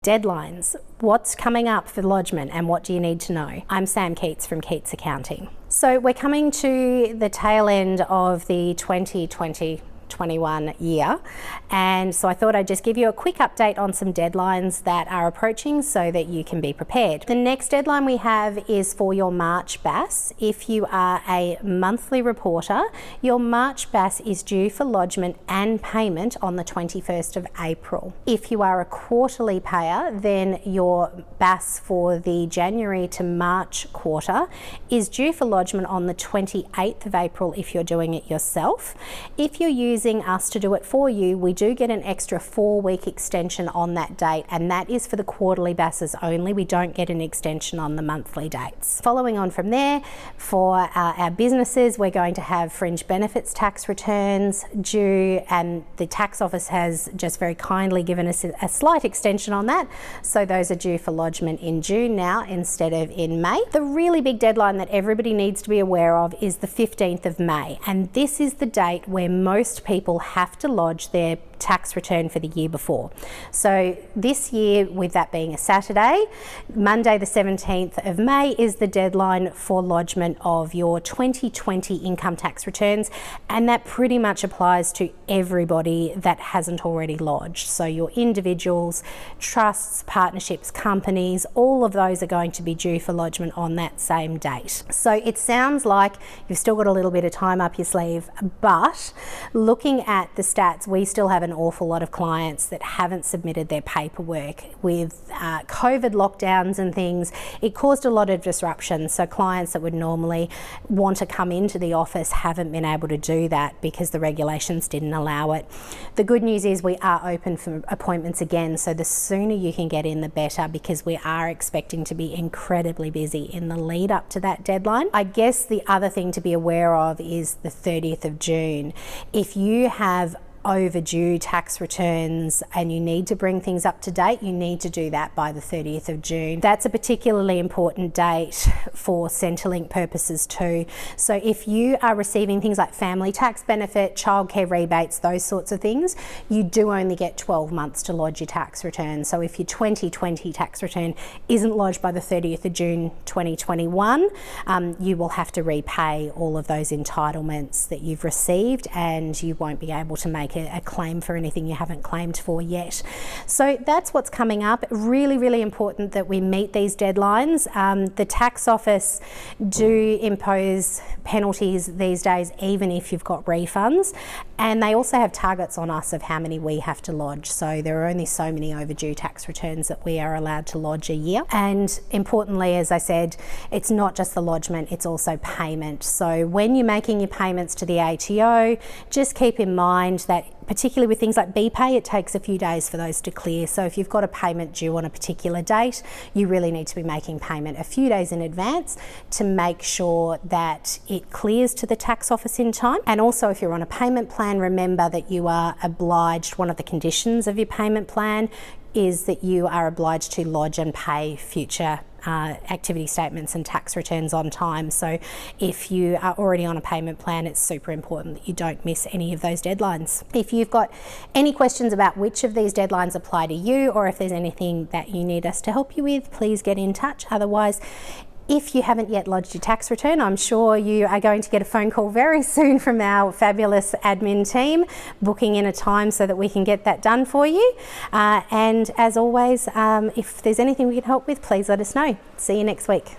Deadlines. What's coming up for lodgement and what do you need to know? I'm Sam Keats from Keats Accounting. So we're coming to the tail end of the 2021 year, and so I thought I'd just give you a quick update on some deadlines that are approaching so that you can be prepared. The next deadline we have is for your March BAS. If you are a monthly reporter, your March BAS is due for lodgement and payment on the 21st of April. If you are a quarterly payer, then your BAS for the January to March quarter is due for lodgement on the 28th of April if you're doing it yourself. If you're using us to do it for you, we do get an extra 4-week extension on that date, and that is for the quarterly BASs only. We don't get an extension on the monthly dates. Following on from there, for our businesses, we're going to have fringe benefits tax returns due, and the tax office has just very kindly given us a slight extension on that, so those are due for lodgement in June now instead of in May. The really big deadline that everybody needs to be aware of is the 15th of May, and this is the date where most people have to lodge their tax return for the year before. So this year, with that being a Saturday, Monday the 17th of May is the deadline for lodgement of your 2020 income tax returns, and that pretty much applies to everybody that hasn't already lodged. So your individuals, trusts, partnerships, companies, all of those are going to be due for lodgement on that same date. So it sounds like you've still got a little bit of time up your sleeve, but looking at the stats, we still have an awful lot of clients that haven't submitted their paperwork. With COVID lockdowns and things, it caused a lot of disruption. So clients that would normally want to come into the office haven't been able to do that because the regulations didn't allow it. The good news is we are open for appointments again, so the sooner you can get in the better, because we are expecting to be incredibly busy in the lead up to that deadline. I guess the other thing to be aware of is the 30th of June. If you have overdue tax returns and you need to bring things up to date, you need to do that by the 30th of June. That's a particularly important date for Centrelink purposes too. So if you are receiving things like family tax benefit, childcare rebates, those sorts of things, you do only get 12 months to lodge your tax return. So if your 2020 tax return isn't lodged by the 30th of June 2021, you will have to repay all of those entitlements that you've received, and you won't be able to make a claim for anything you haven't claimed for yet. So that's what's coming up. Really, really important that we meet these deadlines. The tax office do impose penalties these days, even if you've got refunds, and they also have targets on us of how many we have to lodge. So there are only so many overdue tax returns that we are allowed to lodge a year. And importantly, as I said, it's not just the lodgement, it's also payment. So when you're making your payments to the ATO, just keep in mind that particularly with things like BPay, it takes a few days for those to clear. So if you've got a payment due on a particular date, you really need to be making payment a few days in advance to make sure that it clears to the tax office in time. And also, if you're on a payment plan, remember that you are obliged, one of the conditions of your payment plan is that you are obliged to lodge and pay future activity statements and tax returns on time. So if you are already on a payment plan, it's super important that you don't miss any of those deadlines. If you've got any questions about which of these deadlines apply to you, or if there's anything that you need us to help you with, please get in touch. Otherwise, if you haven't yet lodged your tax return, I'm sure you are going to get a phone call very soon from our fabulous admin team, booking in a time so that we can get that done for you. And as always, if there's anything we can help with, please let us know. See you next week.